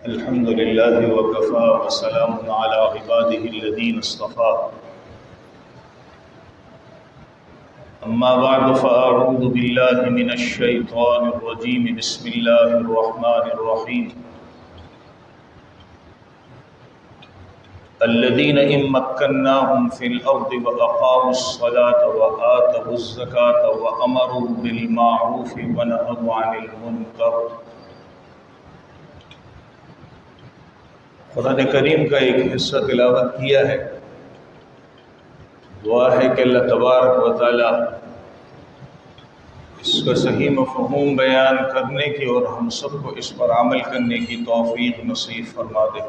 الحمد لله وكفى وسلام على عباده الذين اصطفى أما بعد فأعوذ بالله من الشيطان الرجيم بسم الله الرحمن الرحيم الذين إن مكناهم في الأرض وأقاموا الصلاة وآتوا الزكاة وأمروا بالمعروف ونهوا عن المنكر۔ قرآن کریم کا ایک حصہ تلاوت کیا ہے۔ دعا ہے کہ اللہ تبارک و تعالی اس کا صحیح مفہوم بیان کرنے کی اور ہم سب کو اس پر عمل کرنے کی توفیق نصیب فرما دے۔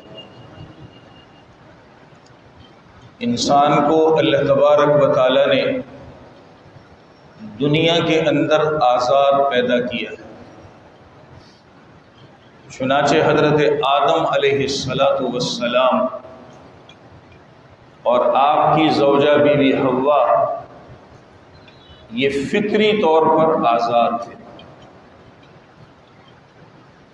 انسان کو اللہ تبارک و تعالی نے دنیا کے اندر آزاد پیدا کیا ہے۔ چنانچہ حضرت آدم علیہ السلام اور آپ کی زوجہ بی بی حوا یہ فطری طور پر آزاد تھے۔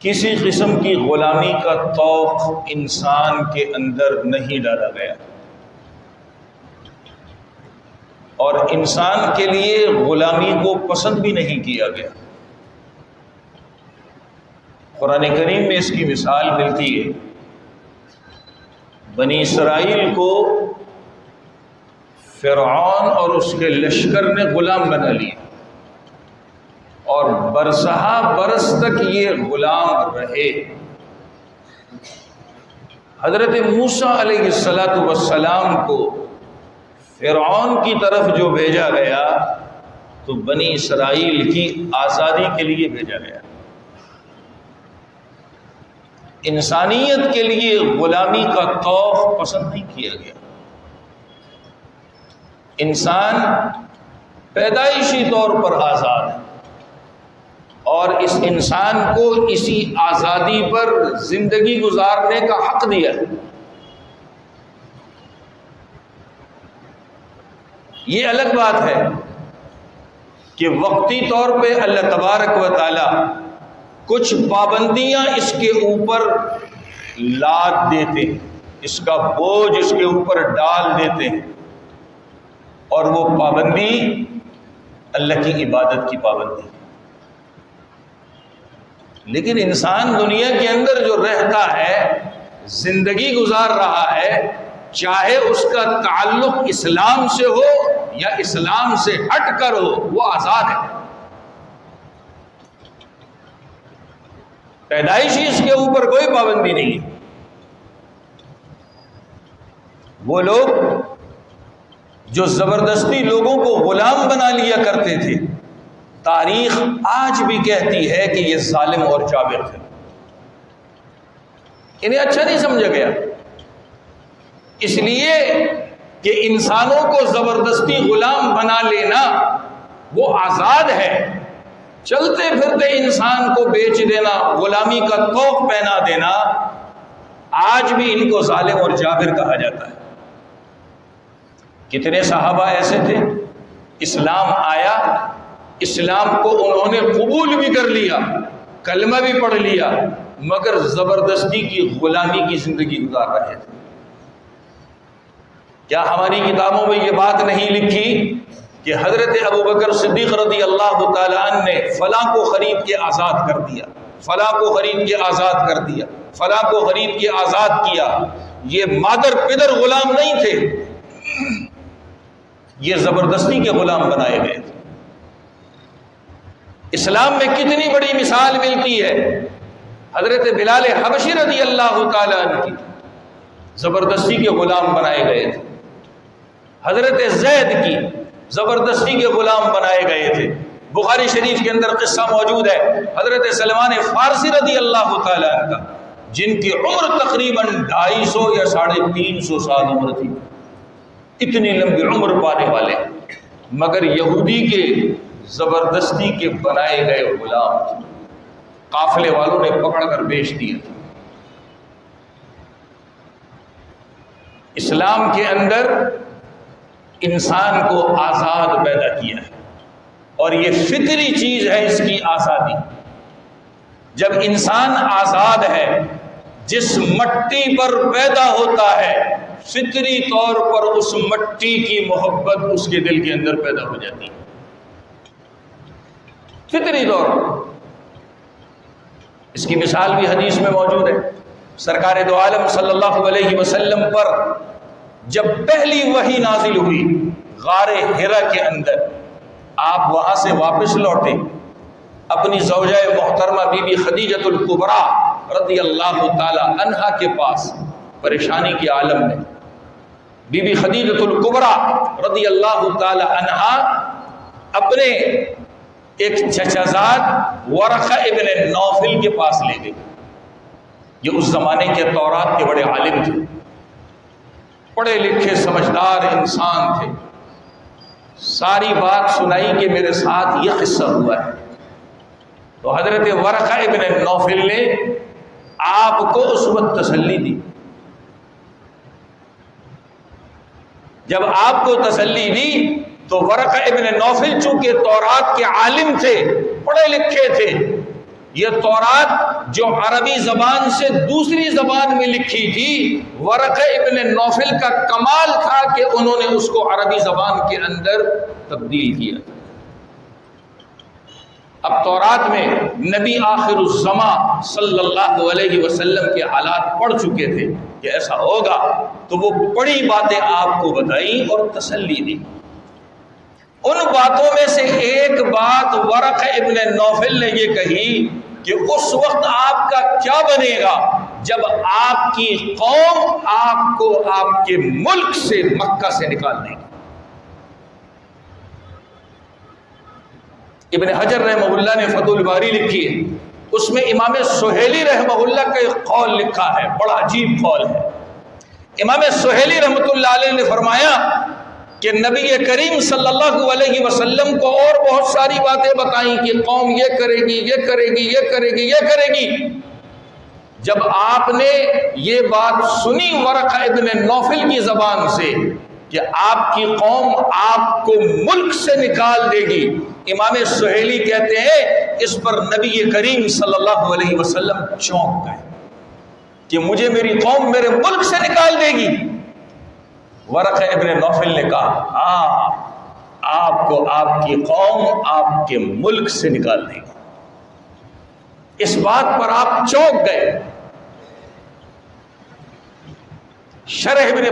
کسی قسم کی غلامی کا طوق انسان کے اندر نہیں ڈالا گیا، اور انسان کے لیے غلامی کو پسند بھی نہیں کیا گیا۔ قرآن کریم میں اس کی مثال ملتی ہے۔ بنی اسرائیل کو فرعون اور اس کے لشکر نے غلام بنا لیا، اور برسہا برس تک یہ غلام رہے۔ حضرت موسیٰ علیہ السلام کو فرعون کی طرف جو بھیجا گیا تو بنی اسرائیل کی آزادی کے لیے بھیجا گیا۔ انسانیت کے لیے غلامی کا طوق پسند نہیں کیا گیا۔ انسان پیدائشی طور پر آزاد ہے، اور اس انسان کو اسی آزادی پر زندگی گزارنے کا حق دیا ہے۔ یہ الگ بات ہے کہ وقتی طور پہ اللہ تبارک و تعالی کچھ پابندیاں اس کے اوپر لاد دیتے ہیں، اس کا بوجھ اس کے اوپر ڈال دیتے ہیں، اور وہ پابندی اللہ کی عبادت کی پابندی ہے۔ لیکن انسان دنیا کے اندر جو رہتا ہے، زندگی گزار رہا ہے، چاہے اس کا تعلق اسلام سے ہو یا اسلام سے ہٹ کر ہو، وہ آزاد ہے۔ پیدائشی اس کے اوپر کوئی پابندی نہیں ہے۔ وہ لوگ جو زبردستی لوگوں کو غلام بنا لیا کرتے تھے، تاریخ آج بھی کہتی ہے کہ یہ ظالم اور جابر تھے۔ انہیں اچھا نہیں سمجھا گیا، اس لیے کہ انسانوں کو زبردستی غلام بنا لینا وہ آزاد ہے۔ چلتے پھرتے انسان کو بیچ دینا، غلامی کا طوق پہنا دینا، آج بھی ان کو ظالم اور جابر کہا جاتا ہے۔ کتنے صحابہ ایسے تھے، اسلام آیا، اسلام کو انہوں نے قبول بھی کر لیا، کلمہ بھی پڑھ لیا، مگر زبردستی کی غلامی کی زندگی گزار رہے تھے۔ کیا ہماری کتابوں میں یہ بات نہیں لکھی کہ حضرت ابوبکر صدیق رضی اللہ تعالی عنہ نے فلاں کو خرید کے آزاد کر دیا، فلاں کو خرید کے آزاد کر دیا، فلاں کو خرید کے آزاد کیا؟ یہ مادر پدر غلام نہیں تھے، یہ زبردستی کے غلام بنائے گئے تھے۔ اسلام میں کتنی بڑی مثال ملتی ہے۔ حضرت بلال حبشی رضی اللہ تعالی عنہ کی زبردستی کے غلام بنائے گئے تھے، حضرت زید کی زبردستی کے غلام بنائے گئے تھے۔ بخاری شریف کے اندر قصہ موجود ہے حضرت سلمان فارسی رضی اللہ تعالی عنہ کا، جن کی عمر تقریباً 250 یا 350 سال عمر تھی۔ اتنی لمبی عمر پانے والے، مگر یہودی کے زبردستی کے بنائے گئے غلام تھے، قافلے والوں نے پکڑ کر بیچ دیے تھے۔ اسلام کے اندر انسان کو آزاد پیدا کیا ہے، اور یہ فطری چیز ہے اس کی آزادی۔ جب انسان آزاد ہے، جس مٹی پر پیدا ہوتا ہے فطری طور پر اس مٹی کی محبت اس کے دل کے اندر پیدا ہو جاتی ہے، فطری طور پر۔ اس کی مثال بھی حدیث میں موجود ہے۔ سرکار دو عالم صلی اللہ علیہ وسلم پر جب پہلی وحی نازل ہوئی غار حرا کے اندر، آپ وہاں سے واپس لوٹے اپنی زوجہ محترمہ بی بی خدیجۃ الکبریٰ رضی اللہ تعالی عنہا کے پاس پریشانی کے عالم میں۔ بی بی خدیجۃ الکبریٰ رضی اللہ تعالی عنہا اپنے ایک چچازاد ورقہ ابن نوفل کے پاس لے گئی۔ یہ اس زمانے کے تورات کے بڑے عالم تھے، پڑھے لکھے سمجھدار انسان تھے۔ ساری بات سنائی کہ میرے ساتھ یہ قصہ ہوا ہے، تو حضرت ورقہ ابن نوفل نے آپ کو اس وقت تسلی دی۔ جب آپ کو تسلی دی تو ورقہ ابن نوفل چونکہ تورات کے عالم تھے، پڑھے لکھے تھے، یہ تورات جو عربی زبان سے دوسری زبان میں لکھی تھی، ورقہ ابن نوفل کا کمال تھا کہ انہوں نے اس کو عربی زبان کے اندر تبدیل کیا۔ اب تورات میں نبی آخر الزمان صلی اللہ علیہ وسلم کے حالات پڑھ چکے تھے کہ ایسا ہوگا، تو وہ بڑی باتیں آپ کو بتائیں اور تسلی دی۔ ان باتوں میں سے ایک بات ورقہ ابن نوفل نے یہ کہی کہ اس وقت آپ کا کیا بنے گا جب آپ کی قوم آپ کو آپ کے ملک سے، مکہ سے نکال دے گی۔ ابن حجر رحمہ اللہ نے فتح الباری لکھی ہے، اس میں امام سہیلی رحمہ اللہ کا ایک قول لکھا ہے، بڑا عجیب قول ہے۔ امام سہیلی رحمۃ اللہ علیہ نے فرمایا کہ نبی کریم صلی اللہ علیہ وسلم کو اور بہت ساری باتیں بتائیں کہ قوم یہ کرے گی، یہ کرے گی، یہ کرے گی، یہ کرے گی۔ جب آپ نے یہ بات سنی ورقہ ابن نوفل کی زبان سے کہ آپ کی قوم آپ کو ملک سے نکال دے گی، امام سہیلی کہتے ہیں اس پر نبی کریم صلی اللہ علیہ وسلم چونک گئے کہ مجھے میری قوم میرے ملک سے نکال دے گی۔ ورقہ ابن نوفل نے کہا ہاں، آپ کو آپ کی قوم آپ کے ملک سے نکال دے گی۔ اس بات پر آپ چونک گئے۔ شرح ابن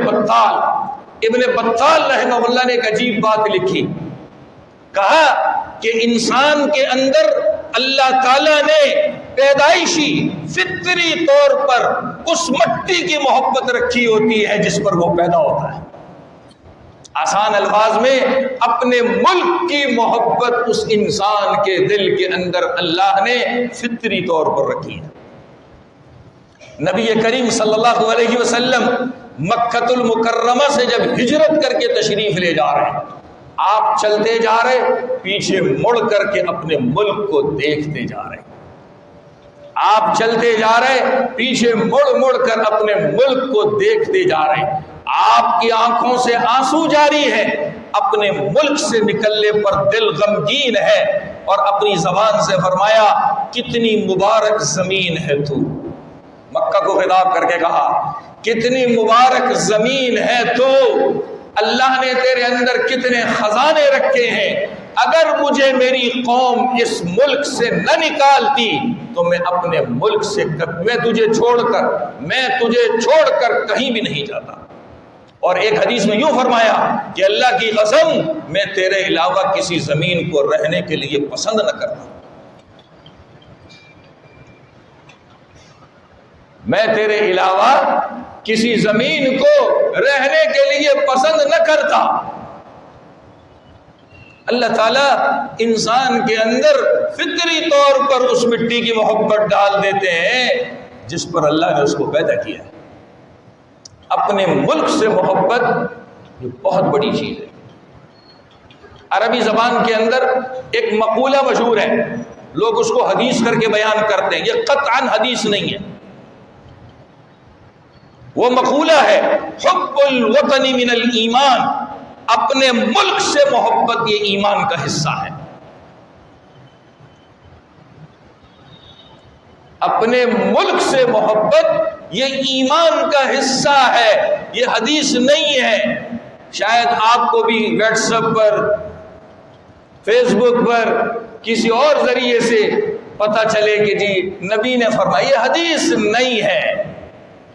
بطال رحمہ اللہ نے ایک عجیب بات لکھی، کہا کہ انسان کے اندر اللہ تعالیٰ نے پیدائشی فطری طور پر اس مٹی کی محبت رکھی ہوتی ہے جس پر وہ پیدا ہوتا ہے۔ آسان الفاظ میں اپنے ملک کی محبت اس انسان کے دل کے اندر اللہ نے فطری طور پر رکھی ہے۔ نبی کریم صلی اللہ علیہ وسلم مکۃ المکرمہ سے جب ہجرت کر کے تشریف لے جا رہے ہیں، آپ چلتے جا رہے، پیچھے مڑ کر کے اپنے ملک کو دیکھتے جا رہے ہیں۔ آپ چلتے جا رہے، پیچھے مڑ مڑ کر اپنے ملک کو دیکھتے جا رہے ہیں۔ آپ کی آنکھوں سے آنسو جاری ہے، اپنے ملک سے نکلنے پر دل غمگین ہے، اور اپنی زبان سے فرمایا کتنی مبارک زمین ہے تو، مکہ کو خطاب کر کے کہا کتنی مبارک زمین ہے تو، اللہ نے تیرے اندر کتنے خزانے رکھے ہیں، اگر مجھے میری قوم اس ملک سے نہ نکالتی تو میں اپنے ملک سے میں تجھے چھوڑ کر کہیں بھی نہیں جاتا۔ اور ایک حدیث میں یوں فرمایا کہ اللہ کی قسم میں تیرے علاوہ کسی زمین کو رہنے کے لیے پسند نہ کرتا، میں تیرے علاوہ کسی زمین کو رہنے کے لیے پسند نہ کرتا۔ اللہ تعالیٰ انسان کے اندر فطری طور پر اس مٹی کی محبت ڈال دیتے ہیں جس پر اللہ نے اس کو پیدا کیا ہے۔ اپنے ملک سے محبت یہ بہت بڑی چیز ہے۔ عربی زبان کے اندر ایک مقولہ مشہور ہے، لوگ اس کو حدیث کر کے بیان کرتے ہیں، یہ قطعاً حدیث نہیں ہے۔ وہ مقولہ ہے حب الوطن من الایمان، اپنے ملک سے محبت یہ ایمان کا حصہ ہے۔ اپنے ملک سے محبت یہ ایمان کا حصہ ہے، یہ حدیث نہیں ہے۔ شاید آپ کو بھی واٹس ایپ پر، فیس بک پر، کسی اور ذریعے سے پتہ چلے کہ جی نبی نے فرمایا، یہ حدیث نہیں ہے،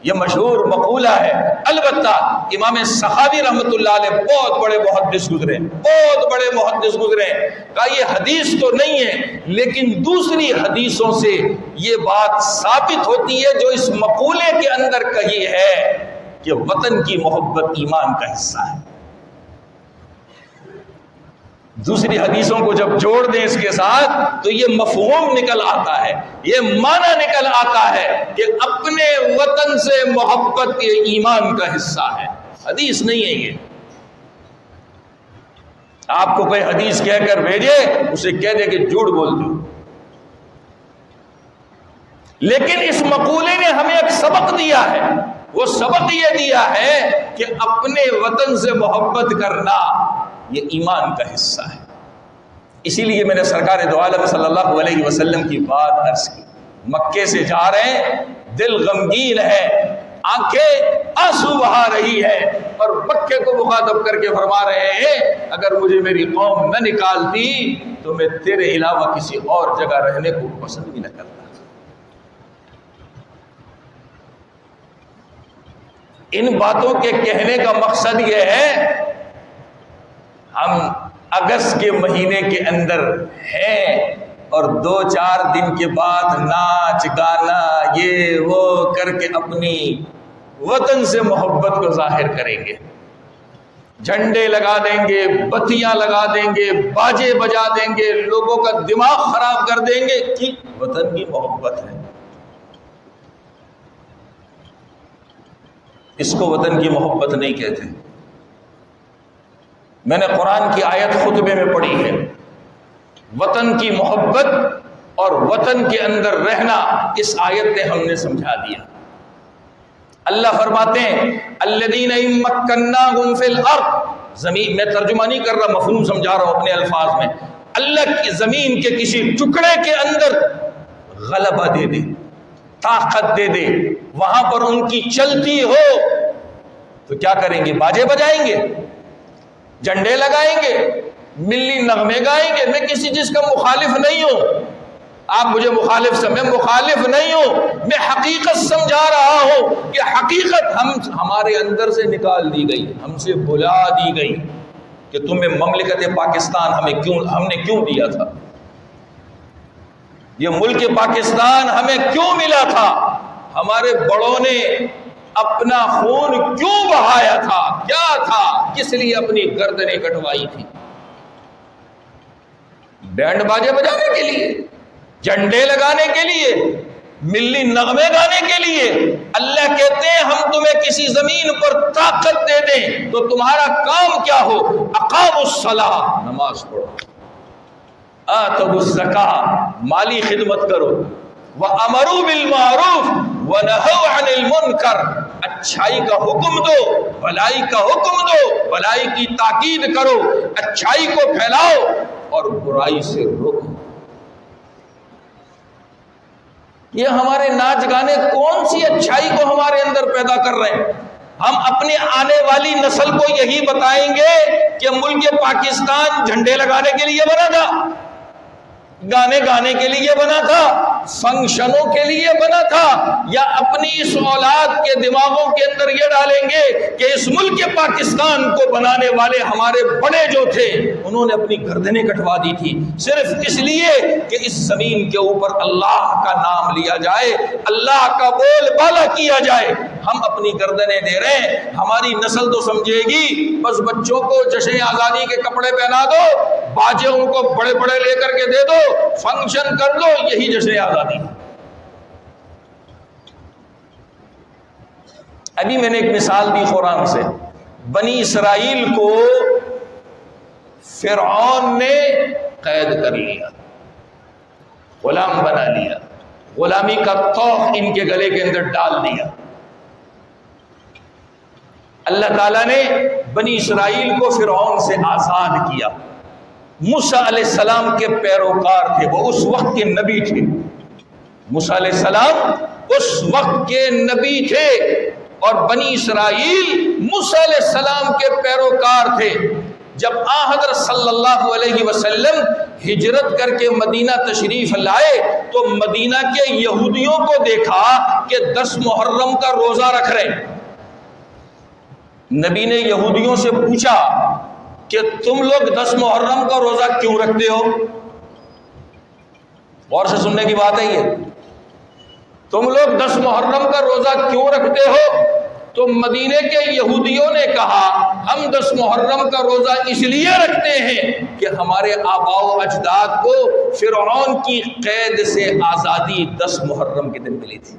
یہ مشہور مقولہ ہے۔ البتہ امام سخاوی رحمۃ اللہ علیہ بہت بڑے محدث گزرے، کہا یہ حدیث تو نہیں ہے، لیکن دوسری حدیثوں سے یہ بات ثابت ہوتی ہے جو اس مقولے کے اندر کہی ہے کہ وطن کی محبت ایمان کا حصہ ہے۔ دوسری حدیثوں کو جب جوڑ دیں اس کے ساتھ تو یہ مفہوم نکل آتا ہے، یہ معنی نکل آتا ہے کہ اپنے وطن سے محبت یہ ایمان کا حصہ ہے، حدیث نہیں ہے یہ۔ آپ کو کوئی حدیث کہہ کر بھیجے، اسے کہہ دے کہ جھوٹ بولتے ہو، لیکن اس مقولے نے ہمیں ایک سبق دیا ہے، وہ سبق یہ دیا ہے کہ اپنے وطن سے محبت کرنا یہ ایمان کا حصہ ہے۔ اسی لیے میں نے سرکار دو عالم صلی اللہ علیہ وسلم کی بات عرض کی، مکے سے جا رہے ہیں، دل غمگین ہے، آنکھیں آنسو بہا رہی ہے، اور مکے کو مخاطب کر کے فرما رہے ہیں اگر مجھے میری قوم نہ نکالتی تو میں تیرے علاوہ کسی اور جگہ رہنے کو پسند بھی نہ کرتا۔ ان باتوں کے کہنے کا مقصد یہ ہے، ہم اگست کے مہینے کے اندر ہیں اور 2-4 دن کے بعد ناچ گانا یہ وہ کر کے اپنی وطن سے محبت کو ظاہر کریں گے، جھنڈے لگا دیں گے، بتیاں لگا دیں گے، باجے بجا دیں گے، لوگوں کا دماغ خراب کر دیں گے کہ وطن کی محبت ہے۔ اس کو وطن کی محبت نہیں کہتے۔ میں نے قرآن کی آیت خطبے میں پڑھی ہے، وطن کی محبت اور وطن کے اندر رہنا اس آیت نے ہم نے سمجھا دیا۔ اللہ فرماتے ہیں الذین ان مکناہم فی الارض، زمین میں ترجمہ نہیں کر رہا، مفہوم سمجھا رہا ہوں اپنے الفاظ میں، اللہ کی زمین کے کسی ٹکڑے کے اندر غلبہ دے دے، طاقت دے دے، وہاں پر ان کی چلتی ہو تو کیا کریں گے؟ باجے بجائیں گے، جھنڈے لگائیں گے، ملی نغمے گائیں گے۔ میں کسی چیز کا مخالف نہیں ہوں، آپ مجھے مخالف سمجھیں، میں مخالف نہیں ہوں، میں حقیقت سمجھا رہا ہوں کہ حقیقت ہمارے اندر سے نکال دی گئی، ہم سے بلا دی گئی کہ تمہیں مملکت پاکستان ہم نے کیوں دیا تھا، یہ ملک پاکستان ہمیں کیوں ملا تھا، ہمارے بڑوں نے اپنا خون کیوں بہایا تھا، کیا تھا، کس لیے اپنی گردنیں کٹوائی تھی؟ بینڈ باجے بجانے کے لیے، جھنڈے لگانے کے لیے، ملی نغمے گانے کے لیے۔ اللہ کہتے ہیں ہم تمہیں کسی زمین پر طاقت دے دیں تو تمہارا کام کیا ہو؟ اقاموا الصلاۃ، نماز پڑھو، آتوا الزکاۃ، مالی خدمت کرو، وَأَمَرُوا بِالْمَعْرُوفِ وَنَهَوْا عَنِ الْمُنْكَرِ، اچھائی کا حکم دو، بھلائی کا حکم دو، بھلائی کی تاکید کرو، اچھائی کو پھیلاؤ اور برائی سے روکو۔ یہ ہمارے ناچ گانے کون سی اچھائی کو ہمارے اندر پیدا کر رہے ہیں؟ ہم اپنے آنے والی نسل کو یہی بتائیں گے کہ ملک پاکستان جھنڈے لگانے کے لیے بنا تھا، گانے گانے کے لیے بنا تھا، فنکشنوں کے لیے بنا تھا، یا اپنی اس اولاد کے دماغوں کے اندر یہ ڈالیں گے کہ اس ملک پاکستان کو بنانے والے ہمارے بڑے جو تھے انہوں نے اپنی گردنیں کٹوا دی تھی صرف اس لیے کہ اس زمین کے اوپر اللہ کا نام لیا جائے، اللہ کا بول بالا کیا جائے۔ ہم اپنی گردنیں دے رہے ہیں، ہماری نسل تو سمجھے گی بس بچوں کو جشن آزادی کے کپڑے پہنا دو، باجے ان کو بڑے بڑے لے کر کے دے دو، فنکشن کر دو، یہی جشن آزادی۔ ابھی میں نے ایک مثال دی قرآن سے، بنی اسرائیل کو فرعون نے قید کر لیا، غلام بنا لیا، غلامی کا طوق ان کے گلے کے اندر ڈال دیا۔ اللہ تعالیٰ نے بنی اسرائیل کو فرعون سے آزاد کیا۔ موسیٰ علیہ السلام کے پیروکار تھے، وہ اس وقت کے نبی تھے۔ موسیٰ علیہ السلام اس وقت کے نبی تھے اور بنی اسرائیل موسیٰ علیہ السلام کے پیروکار تھے۔ جب آن حضرت صلی اللہ علیہ وسلم ہجرت کر کے مدینہ تشریف لائے تو مدینہ کے یہودیوں کو دیکھا کہ 10 محرم کا روزہ رکھ رہے ہیں۔ نبی نے یہودیوں سے پوچھا کہ تم لوگ 10 محرم کا روزہ کیوں رکھتے ہو؟ غور سے سننے کی بات ہے یہ، تم لوگ 10 محرم کا روزہ کیوں رکھتے ہو؟ تو مدینے کے یہودیوں نے کہا ہم 10 محرم کا روزہ اس لیے رکھتے ہیں کہ ہمارے آباء و اجداد کو فرعون کی قید سے آزادی 10 محرم کے دن ملی تھی۔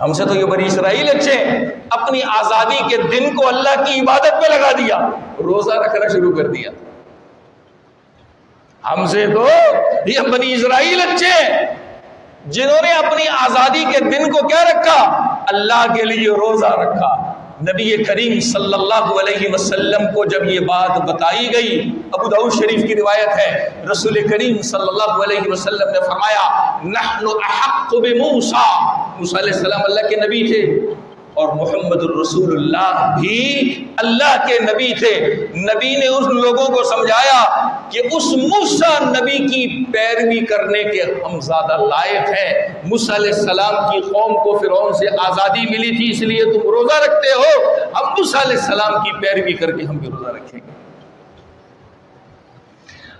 ہم سے تو یہ بنی اسرائیل اچھے، اپنی آزادی کے دن کو اللہ کی عبادت پہ لگا دیا، روزہ رکھنا شروع کر دیا۔ ہم سے تو یہ بنی اسرائیل اچھے جنہوں نے اپنی آزادی کے دن کو کیا رکھا؟ اللہ کے لیے روزہ رکھا۔ نبی کریم صلی اللہ علیہ وسلم کو جب یہ بات بتائی گئی، ابو داؤد شریف کی روایت ہے، رسول کریم صلی اللہ علیہ وسلم نے فرمایا نحن احق بموسیٰ، موسیٰ علیہ السلام اللہ کے نبی تھے اور محمد الرسول اللہ بھی اللہ کے نبی تھے۔ نبی نے اس لوگوں کو سمجھایا کہ اس موسیٰ نبی کی پیروی کرنے کے ہم زیادہ لائق ہیں۔ موسیٰ علیہ السلام کی قوم کو فرعون سے آزادی ملی تھی، اس لیے تم روزہ رکھتے ہو، ہم موسیٰ علیہ السلام کی پیروی کر کے ہم بھی روزہ رکھیں گے۔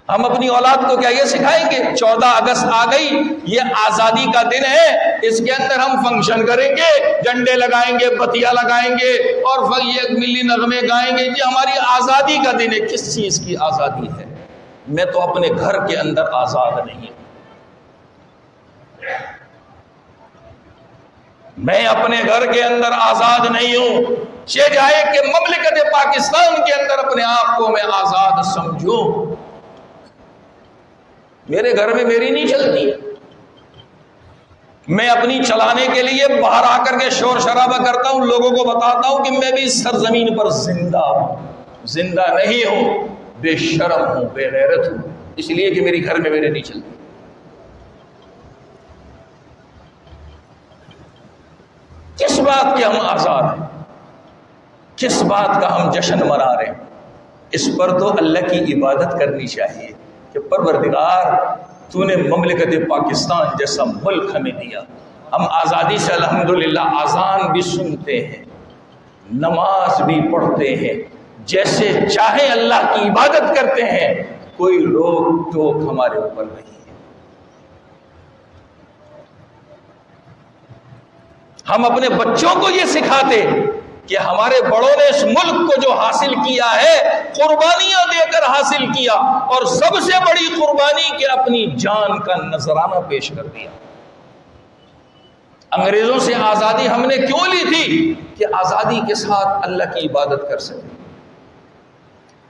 ہم اپنی اولاد کو کیا یہ سکھائیں گے 14 اگست آ گئی، یہ آزادی کا دن ہے، اس کے اندر ہم فنکشن کریں گے، جھنڈے لگائیں گے، بتیاں لگائیں گے اور یہ ملی نغمے گائیں گے، یہ ہماری آزادی کا دن ہے۔ کس چیز کی آزادی ہے؟ میں تو اپنے گھر کے اندر آزاد نہیں ہوں، میں اپنے گھر کے اندر آزاد نہیں ہوں، چاہے کہ مملکت پاکستان کے اندر اپنے آپ کو میں آزاد سمجھوں، میرے گھر میں میری نہیں چلتی، میں اپنی چلانے کے لیے باہر آ کر کے شور شرابہ کرتا ہوں، لوگوں کو بتاتا ہوں کہ میں بھی اس سرزمین پر زندہ ہوں، زندہ نہیں ہوں، بے شرم ہوں، بے غیرت ہوں، اس لیے کہ میری گھر میں میرے نہیں چلتی۔ کس بات کے ہم آزاد ہیں؟ کس بات کا ہم جشن منا رہے ہیں؟ اس پر تو اللہ کی عبادت کرنی چاہیے کہ پروردگار تو نے مملکت پاکستان جیسا ملک ہمیں دیا، ہم آزادی سے الحمدللہ اذان بھی سنتے ہیں، نماز بھی پڑھتے ہیں، جیسے چاہے اللہ کی عبادت کرتے ہیں، کوئی روک ٹوک ہمارے اوپر نہیں ہے۔ ہم اپنے بچوں کو یہ سکھاتے کہ ہمارے بڑوں نے اس ملک کو جو حاصل کیا ہے قربانیاں دے کر حاصل کیا، اور سب سے بڑی قربانی کہ اپنی جان کا نذرانہ پیش کر دیا۔ انگریزوں سے آزادی ہم نے کیوں لی تھی؟ کہ آزادی کے ساتھ اللہ کی عبادت کر سکے،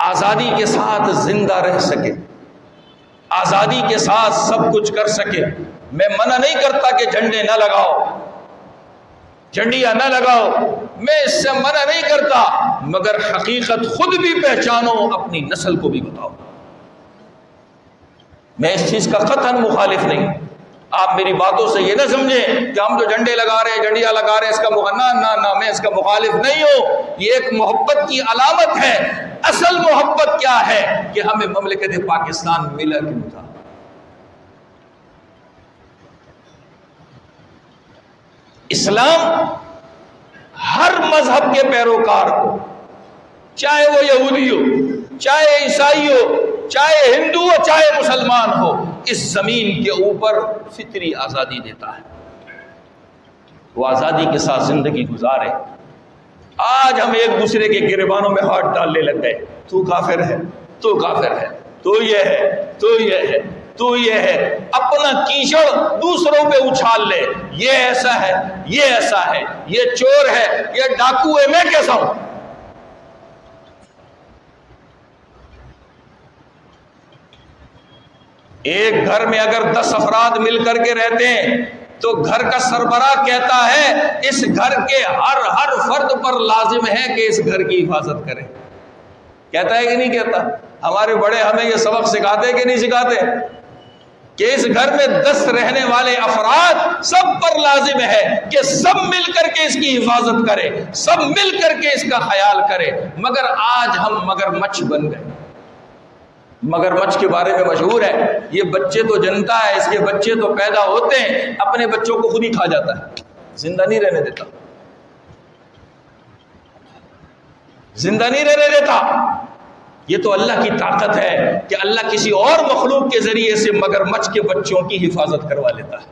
آزادی کے ساتھ زندہ رہ سکے، آزادی کے ساتھ سب کچھ کر سکے۔ میں منع نہیں کرتا کہ جھنڈے نہ لگاؤ، جھنڈیاں نہ لگاؤ، میں اس سے منع نہیں کرتا، مگر حقیقت خود بھی پہچانو، اپنی نسل کو بھی بتاؤ۔ میں اس چیز کا قطعاً مخالف نہیں، آپ میری باتوں سے یہ نہ سمجھیں کہ ہم جو جھنڈے لگا رہے ہیں، جھنڈیاں لگا رہے ہیں، اس کا نہ میں اس کا مخالف نہیں ہوں، یہ ایک محبت کی علامت ہے۔ اصل محبت کیا ہے کہ ہمیں مملکت پاکستان ملا کیوں تھا؟ اسلام ہر مذہب کے پیروکار کو، چاہے وہ یہودی ہو، چاہے عیسائی ہو، چاہے ہندو ہو، چاہے مسلمان ہو، اس زمین کے اوپر فطری آزادی دیتا ہے، وہ آزادی کے ساتھ زندگی گزارے۔ آج ہم ایک دوسرے کے گریبانوں میں ہاتھ ڈالنے لگ گئے، تو کافر ہے، تو کافر ہے، تو یہ ہے، تو یہ ہے، تو یہ ہے، اپنا کیچڑ دوسروں پہ اچھال لے، یہ ایسا ہے، یہ ایسا ہے، یہ چور ہے، یہ ڈاکو ہے، میں کیسا ہوں؟ ایک گھر میں اگر 10 افراد مل کر کے رہتے ہیں تو گھر کا سربراہ کہتا ہے اس گھر کے ہر فرد پر لازم ہے کہ اس گھر کی حفاظت کرے، کہتا ہے کہ نہیں کہتا؟ ہمارے بڑے ہمیں یہ سبق سکھاتے کہ نہیں سکھاتے؟ کہ اس گھر میں 10 رہنے والے افراد سب پر لازم ہے کہ سب مل کر کے اس کی حفاظت کرے، سب مل کر کے اس کا خیال کرے، مگر آج ہم مگرمچھ بن گئے۔ مگرمچھ کے بارے میں مشہور ہے، یہ بچے تو جنتا ہے، اس کے بچے تو پیدا ہوتے ہیں، اپنے بچوں کو خود ہی کھا جاتا ہے، زندہ نہیں رہنے دیتا، زندہ نہیں رہنے دیتا۔ یہ تو اللہ کی طاقت ہے کہ اللہ کسی اور مخلوق کے ذریعے سے مگرمچھ کے بچوں کی حفاظت کروا لیتا ہے۔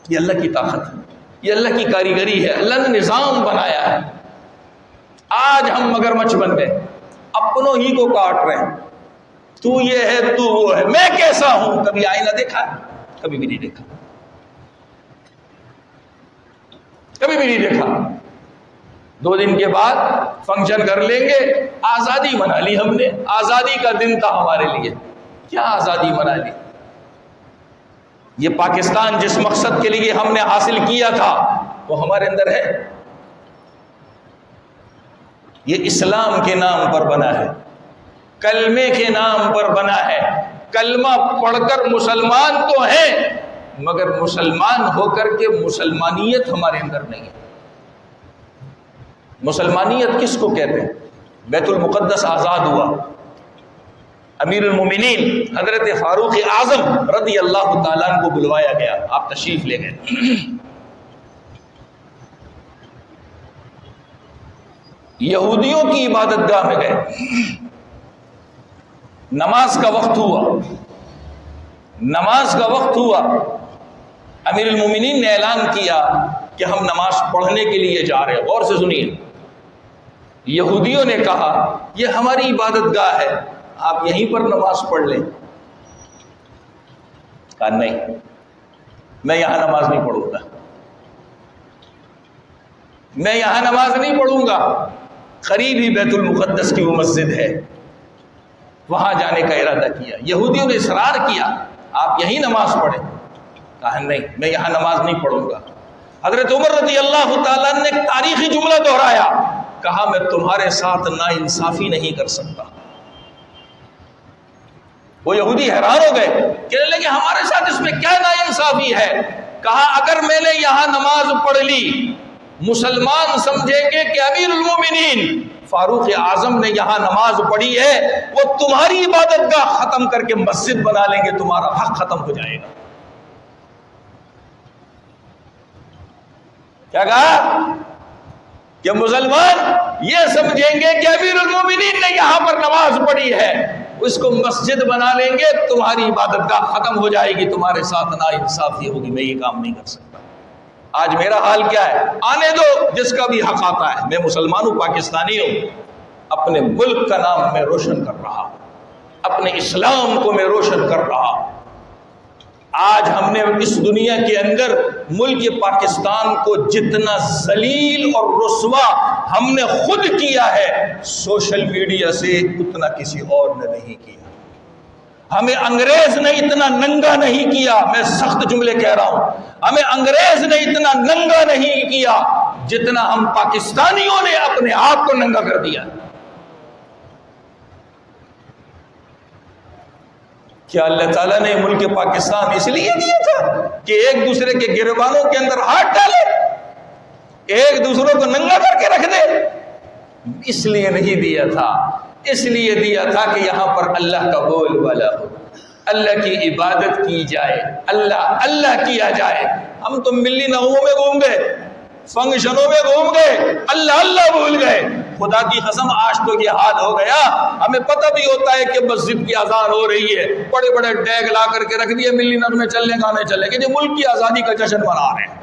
یہ اللہ کی طاقت ہے، یہ اللہ کی کاریگری ہے، اللہ نے نظام بنایا ہے۔ آج ہم مگرمچھ بن گئے، اپنوں ہی کو کاٹ رہے ہیں، تو یہ ہے تو وہ ہے، میں کیسا ہوں؟ کبھی آئینہ دیکھا ہے؟ کبھی بھی نہیں دیکھا، کبھی بھی نہیں دیکھا۔ 2 دن کے بعد فنکشن کر لیں گے، آزادی منا لی ہم نے، آزادی کا دن تھا ہمارے لیے۔ کیا آزادی منا لی؟ یہ پاکستان جس مقصد کے لیے ہم نے حاصل کیا تھا وہ ہمارے اندر ہے؟ یہ اسلام کے نام پر بنا ہے، کلمے کے نام پر بنا ہے۔ کلمہ پڑھ کر مسلمان تو ہیں، مگر مسلمان ہو کر کے مسلمانیت ہمارے اندر نہیں ہے۔ مسلمانیت کس کو کہتے ہیں؟ بیت المقدس آزاد ہوا، امیر المومنین حضرت فاروق اعظم رضی اللہ تعالیٰ عنہ کو بلوایا گیا، آپ تشریف لے گئے، یہودیوں کی عبادت گاہ میں گئے، نماز کا وقت ہوا، نماز کا وقت ہوا، امیر المومنین نے اعلان کیا کہ ہم نماز پڑھنے کے لیے جا رہے ہیں۔ غور سے سنیے، یہودیوں نے کہا یہ ہماری عبادت گاہ ہے، آپ یہیں پر نماز پڑھ لیں۔ کہا نہیں، میں یہاں نماز نہیں پڑھوں گا، میں یہاں نماز نہیں پڑھوں گا۔ قریب ہی بیت المقدس کی وہ مسجد ہے، وہاں جانے کا ارادہ کیا۔ یہودیوں نے اصرار کیا آپ یہیں نماز پڑھیں، کہا نہیں، میں یہاں نماز نہیں پڑھوں گا۔ حضرت عمر رضی اللہ تعالیٰ نے ایک تاریخی جملہ دہرایا، کہا میں تمہارے ساتھ ناانصافی نہیں کر سکتا۔ وہ یہودی حیران ہو گئے، کہنے لگے ہمارے ساتھ اس میں کیا ناانصافی ہے؟ کہا اگر میں نے یہاں نماز پڑھ لی، مسلمان سمجھیں گے کہ امیر المومنین فاروق اعظم نے یہاں نماز پڑھی ہے، وہ تمہاری عبادت گاہ ختم کر کے مسجد بنا لیں گے، تمہارا حق ختم ہو جائے گا۔ کیا کہا؟ کہ مسلمان یہ سمجھیں گے کہ امیر المومنین نے یہاں پر نماز پڑھی ہے، اس کو مسجد بنا لیں گے، تمہاری عبادت گاہ ختم ہو جائے گی، تمہارے ساتھ ناانصافی ہوگی، میں یہ کام نہیں کر سکتا۔ آج میرا حال کیا ہے؟ آنے دو جس کا بھی حق آتا ہے، میں مسلمان ہوں، پاکستانی ہوں، اپنے ملک کا نام میں روشن کر رہا ہوں، اپنے اسلام کو میں روشن کر رہا ہوں۔ آج ہم نے اس دنیا کے اندر ملک پاکستان کو جتنا ذلیل اور رسوا ہم نے خود کیا ہے سوشل میڈیا سے، اتنا کسی اور نے نہیں کیا۔ ہمیں انگریز نے اتنا ننگا نہیں کیا، میں سخت جملے کہہ رہا ہوں، ہمیں انگریز نے اتنا ننگا نہیں کیا جتنا ہم پاکستانیوں نے اپنے آپ کو ننگا کر دیا۔ کیا اللہ تعالیٰ نے ملک پاکستان اس لیے دیا تھا کہ ایک دوسرے کے گریبانوں کے اندر ہاتھ ڈالے، ایک دوسروں کو ننگا کر کے رکھ دے؟ اس لیے نہیں دیا تھا، اس لیے دیا تھا کہ یہاں پر اللہ کا بول بالا ہو، اللہ کی عبادت کی جائے، اللہ اللہ کیا جائے۔ ہم تو ملی نغموں میں گھوم گئے، فنکشنوں میں گھوم گئے، اللہ اللہ بھول گئے۔ خدا کی قسم آج تو یہ حال ہو گیا، ہمیں پتہ بھی ہوتا ہے کہ مسجد کی اذان ہو رہی ہے، بڑے بڑے ڈیگ لا کر کے رکھ دیے، ملی نغمے چلنے گانے چلے گئے، جو ملک کی آزادی کا جشن منا رہے ہیں۔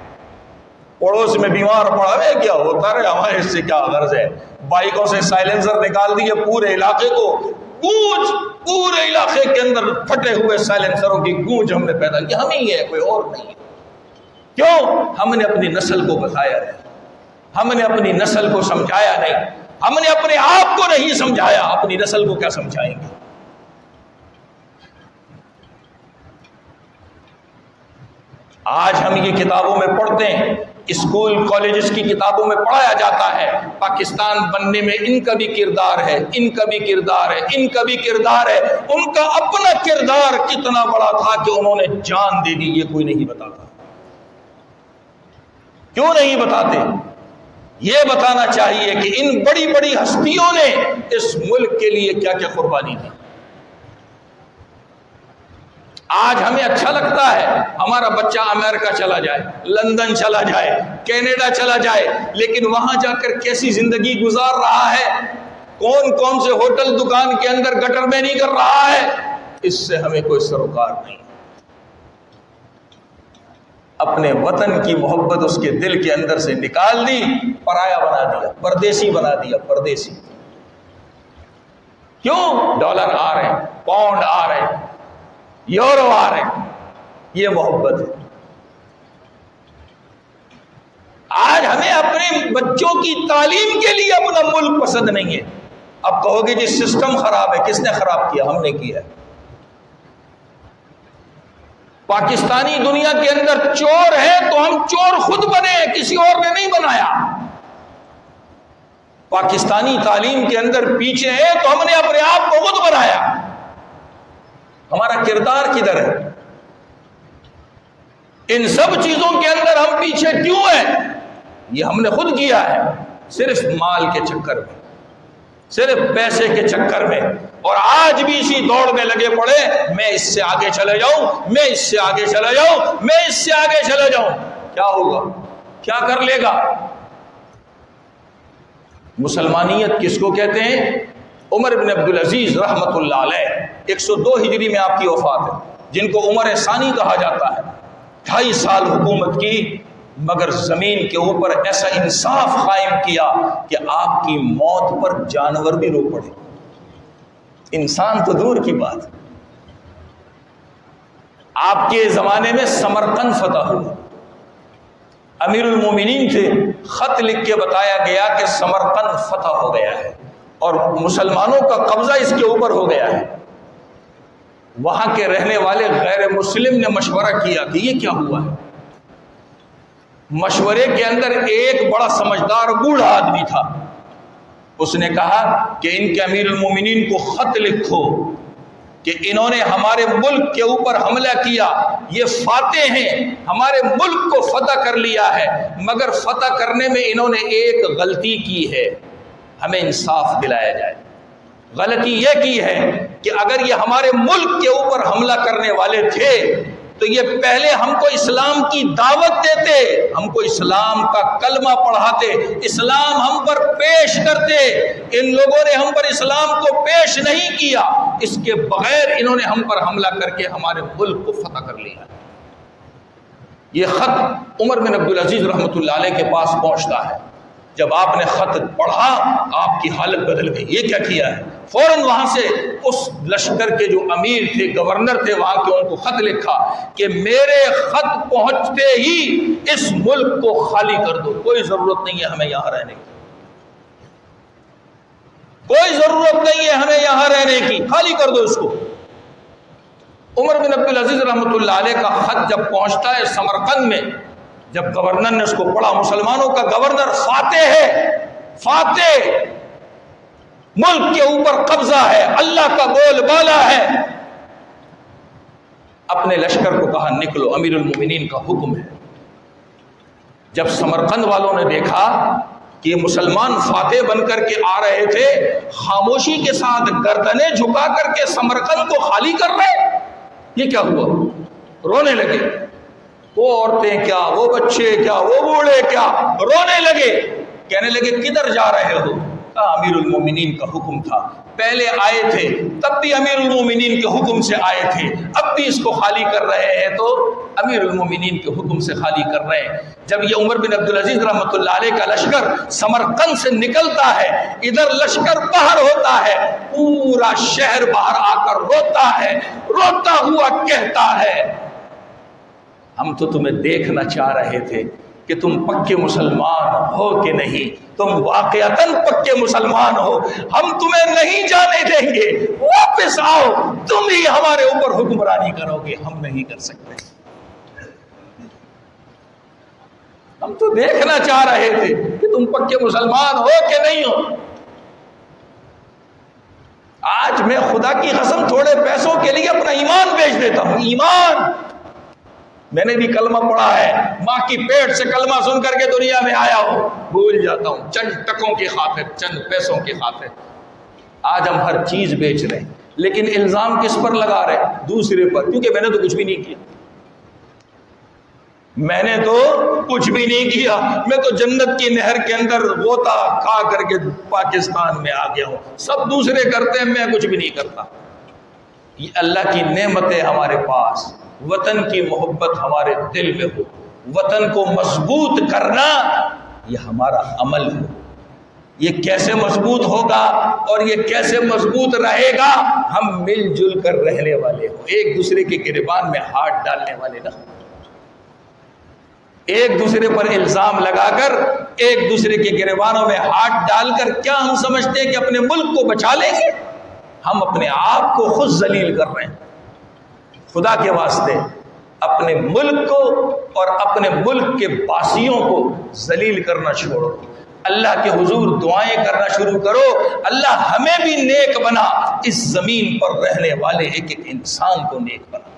پڑوس میں بیمار پڑا ہے، کیا ہوتا رہے، ہمارے اس سے کیا غرض ہے؟ بائکوں سے سائلنسر نکال دیے، پورے علاقے کو گونج، پورے علاقے کے اندر پھٹے ہوئے سائلنسروں کی گونج ہم نے پیدا کی، ہم ہی ہے، کوئی اور نہیں ہے۔ کیوں؟ ہم نے اپنی نسل کو بتایا نہیں، ہم نے اپنی نسل کو سمجھایا نہیں، ہم نے اپنے آپ کو نہیں سمجھایا، اپنی نسل کو کیا سمجھائیں گے؟ آج ہم یہ کتابوں میں پڑھتے ہیں اسکول کالجز کی کتابوں میں پڑھایا جاتا ہے پاکستان بننے میں ان کا بھی کردار ہے، ان کا بھی کردار ہے، ان کا بھی کردار ہے۔ ان کا اپنا کردار کتنا بڑا تھا کہ انہوں نے جان دے دی، یہ کوئی نہیں بتاتا۔ کیوں نہیں بتاتے؟ یہ بتانا چاہیے کہ ان بڑی بڑی ہستیوں نے اس ملک کے لیے کیا کیا قربانی دی۔ آج ہمیں اچھا لگتا ہے ہمارا بچہ امریکہ چلا جائے، لندن چلا جائے، کینیڈا چلا جائے، لیکن وہاں جا کر کیسی زندگی گزار رہا ہے، کون کون سے ہوٹل دکان کے اندر گٹر میں نہیں کر رہا ہے، اس سے ہمیں کوئی سروکار نہیں۔ اپنے وطن کی محبت اس کے دل کے اندر سے نکال دی، پرایا بنا دیا، پردیسی بنا دیا، پردیسی۔ کیوں؟ ڈالر آ رہے ہیں، پاؤنڈ آ رہے ہیں، یورو آ رہے ہیں، یہ محبت ہے۔ آج ہمیں اپنے بچوں کی تعلیم کے لیے اپنا ملک پسند نہیں ہے۔ اب کہو گے جی سسٹم خراب ہے، کس نے خراب کیا؟ ہم نے کیا ہے۔ پاکستانی دنیا کے اندر چور ہے تو ہم چور خود بنے ہیں، کسی اور نے نہیں بنایا۔ پاکستانی تعلیم کے اندر پیچھے ہے تو ہم نے اپنے آپ کو خود بنایا۔ ہمارا کردار کدھر ہے؟ ان سب چیزوں کے اندر ہم پیچھے کیوں ہیں؟ یہ ہم نے خود کیا ہے، صرف مال کے چکر میں، صرف پیسے کے چکر میں، اور آج بھی اسی دوڑ میں لگے پڑے، میں اس سے آگے چلے جاؤں، میں اس سے آگے چلے جاؤں، میں اس سے آگے چلے جاؤں۔ کیا ہوگا؟ کیا کر لے گا؟ مسلمانیت کس کو کہتے ہیں؟ عمر بن عبدالعزیز رحمت اللہ علیہ 102 ہجری میں آپ کی وفات ہے، جن کو عمر ثانی کہا جاتا ہے۔ 2.5 سال حکومت کی، مگر زمین کے اوپر ایسا انصاف قائم کیا کہ آپ کی موت پر جانور بھی رو پڑے، انسان تو دور کی بات۔ آپ کے زمانے میں سمرقند فتح ہوا، امیر المومنین تھے، خط لکھ کے بتایا گیا کہ سمرقند فتح ہو گیا ہے اور مسلمانوں کا قبضہ اس کے اوپر ہو گیا ہے۔ وہاں کے رہنے والے غیر مسلم نے مشورہ کیا کہ یہ کیا ہوا ہے۔ مشورے کے اندر ایک بڑا سمجھدار بوڑھا آدمی تھا، اس نے کہا کہ ان کے امیر المومنین کو خط لکھو کہ انہوں نے ہمارے ملک کے اوپر حملہ کیا، یہ فاتح ہیں، ہمارے ملک کو فتح کر لیا ہے، مگر فتح کرنے میں انہوں نے ایک غلطی کی ہے، ہمیں انصاف دلایا جائے۔ غلطی یہ کی ہے کہ اگر یہ ہمارے ملک کے اوپر حملہ کرنے والے تھے تو یہ پہلے ہم کو اسلام کی دعوت دیتے، ہم کو اسلام کا کلمہ پڑھاتے، اسلام ہم پر پیش کرتے۔ ان لوگوں نے ہم پر اسلام کو پیش نہیں کیا، اس کے بغیر انہوں نے ہم پر حملہ کر کے ہمارے ملک کو فتح کر لیا۔ یہ خط عمر بن عبدالعزیز رحمۃ اللہ علیہ کے پاس پہنچتا ہے۔ جب آپ نے خط پڑھا آپ کی حالت بدل گئی، یہ کیا کیا ہے؟ فوراً وہاں سے اس لشکر کے جو امیر تھے، گورنر تھے وہاں کے، ان کو خط لکھا کہ میرے خط پہنچتے ہی اس ملک کو خالی کر دو، کوئی ضرورت نہیں ہے ہمیں یہاں رہنے کی، کوئی ضرورت نہیں ہے ہمیں یہاں رہنے کی، خالی کر دو اس کو۔ عمر بن عبدالعزیز رحمۃ اللہ علیہ کا خط جب پہنچتا ہے سمرقند میں، جب گورنر نے اس کو پڑھا، مسلمانوں کا گورنر فاتح ہے، فاتح، ملک کے اوپر قبضہ ہے، اللہ کا بول بالا ہے، اپنے لشکر کو کہا نکلو، امیر المومنین کا حکم ہے۔ جب سمرقند والوں نے دیکھا کہ یہ مسلمان فاتح بن کر کے آ رہے تھے، خاموشی کے ساتھ گردنیں جھکا کر کے سمرقند کو خالی کر رہے، یہ کیا ہوا؟ رونے لگے، وہ عورتیں کیا، وہ بچے کیا، وہ بوڑھے کیا، رونے لگے، کہنے لگے کدھر جا رہے ہو؟ امیر المومنین کا حکم تھا، پہلے آئے تھے تب بھی امیر المومنین کے حکم سے آئے تھے، اب بھی اس کو خالی کر رہے ہیں تو امیر المومنین کے حکم سے خالی کر رہے ہیں۔ جب یہ عمر بن عبدالعزیز رحمۃ اللہ علیہ کا لشکر سمرقند سے نکلتا ہے، ادھر لشکر باہر ہوتا ہے، پورا شہر باہر آ کر روتا ہے، روتا ہوا کہتا ہے ہم تو تمہیں دیکھنا چاہ رہے تھے کہ تم پکے مسلمان ہو کہ نہیں، تم واقعتاً پکے مسلمان ہو، ہم تمہیں نہیں جانے دیں گے، واپس آؤ، تم ہی ہمارے اوپر حکمرانی کرو گے، ہم نہیں کر سکتے۔ ہم تو دیکھنا چاہ رہے تھے کہ تم پکے مسلمان ہو کہ نہیں ہو۔ آج میں خدا کی قسم تھوڑے پیسوں کے لیے اپنا ایمان بیچ دیتا ہوں۔ ایمان، میں نے بھی کلمہ پڑھا ہے، ماں کی پیٹ سے کلمہ سن کر کے دنیا میں آیا ہوں، بھول جاتا ہوں چند ٹکوں کی خاطر، چند پیسوں کی خاطر۔ آج ہم ہر چیز بیچ رہے ہیں، لیکن الزام کس پر لگا رہے ہیں؟ دوسرے پر، کیونکہ میں نے تو کچھ بھی نہیں کیا، میں نے تو کچھ بھی نہیں کیا، میں تو جنت کی نہر کے اندر غوطہ کھا کر کے پاکستان میں آ گیا ہوں، سب دوسرے کرتے ہیں، میں کچھ بھی نہیں کرتا۔ یہ اللہ کی نعمت ہے ہمارے پاس، وطن کی محبت ہمارے دل میں ہو، وطن کو مضبوط کرنا یہ ہمارا عمل ہو۔ یہ کیسے مضبوط ہوگا اور یہ کیسے مضبوط رہے گا؟ ہم مل جل کر رہنے والے ہوں، ایک دوسرے کے گریبان میں ہاتھ ڈالنے والے نہ، ایک دوسرے پر الزام لگا کر، ایک دوسرے کے گریبانوں میں ہاتھ ڈال کر کیا ہم سمجھتے ہیں کہ اپنے ملک کو بچا لیں گے؟ ہم اپنے آپ کو خود ذلیل کر رہے ہیں۔ خدا کے واسطے اپنے ملک کو اور اپنے ملک کے باسیوں کو ذلیل کرنا چھوڑو، اللہ کے حضور دعائیں کرنا شروع کرو، اللہ ہمیں بھی نیک بنا، اس زمین پر رہنے والے ایک ایک انسان کو نیک بنا۔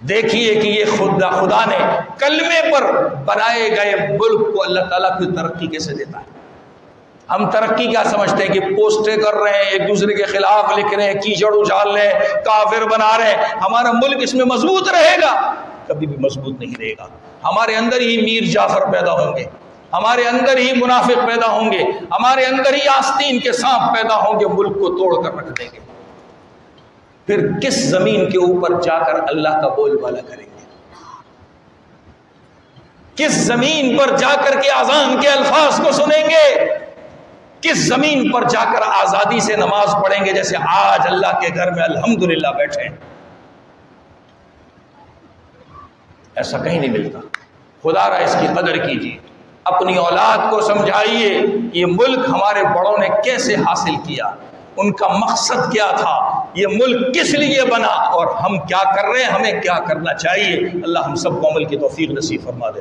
دیکھیے کہ یہ خدا نے کلمے پر بنائے گئے ملک کو اللہ تعالیٰ کی ترقی کیسے دیتا ہے۔ ہم ترقی کیا سمجھتے ہیں کہ پوسٹیں کر رہے ہیں، ایک دوسرے کے خلاف لکھ رہے ہیں، کیچڑ اچھال رہے ہیں، کافر بنا رہے ہیں، ہمارا ملک اس میں مضبوط رہے گا؟ کبھی بھی مضبوط نہیں رہے گا۔ ہمارے اندر ہی میر جعفر پیدا ہوں گے، ہمارے اندر ہی منافق پیدا ہوں گے، ہمارے اندر ہی آستین کے سانپ پیدا ہوں گے، ملک کو توڑ کر رکھ دیں گے۔ پھر کس زمین کے اوپر جا کر اللہ کا بول بالا کریں گے؟ کس زمین پر جا کر کے اذان کے الفاظ کو سنیں گے؟ کس زمین پر جا کر آزادی سے نماز پڑھیں گے جیسے آج اللہ کے گھر میں الحمدللہ بیٹھے ہیں؟ ایسا کہیں نہیں ملتا۔ خدا را اس کی قدر کیجیے، اپنی اولاد کو سمجھائیے یہ ملک ہمارے بڑوں نے کیسے حاصل کیا، ان کا مقصد کیا تھا، یہ ملک کس لیے بنا اور ہم کیا کر رہے ہیں، ہمیں کیا کرنا چاہیے۔ اللہ ہم سب کو عمل کی توفیق نصیب فرما دے۔